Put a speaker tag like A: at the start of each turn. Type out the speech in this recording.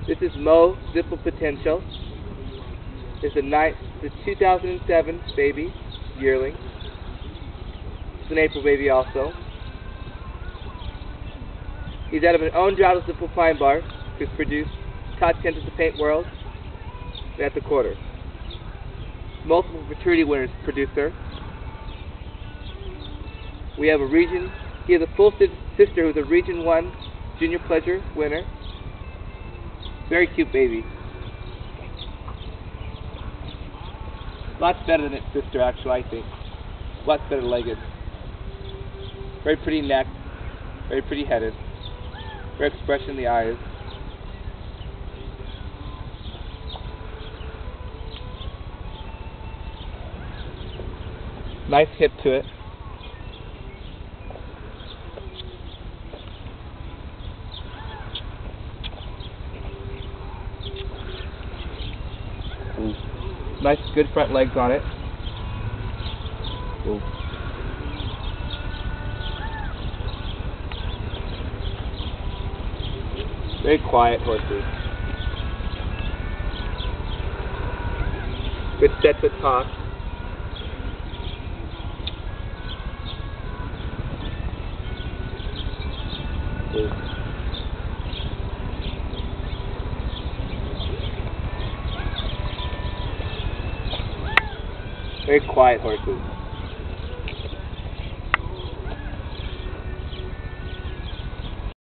A: This is Zippo Potential. It's a 2007 baby, yearling. It's an April baby also. He's out of an own drought of Zippo Pine Bar, who's produced top 10 to the paint world and at the quarter. Multiple Futurity winners producer. We have he has a full sister who's a Region 1 Junior Pleasure winner. Very cute baby. Lots better than its sister, actually, I think. Lots better legged. Very pretty neck. Very pretty headed. Very expression in the eyes. Nice hip to it. Ooh. Nice, good front legs on it. Ooh. Very quiet horses. Good set to talk. Ooh. Very quiet horses.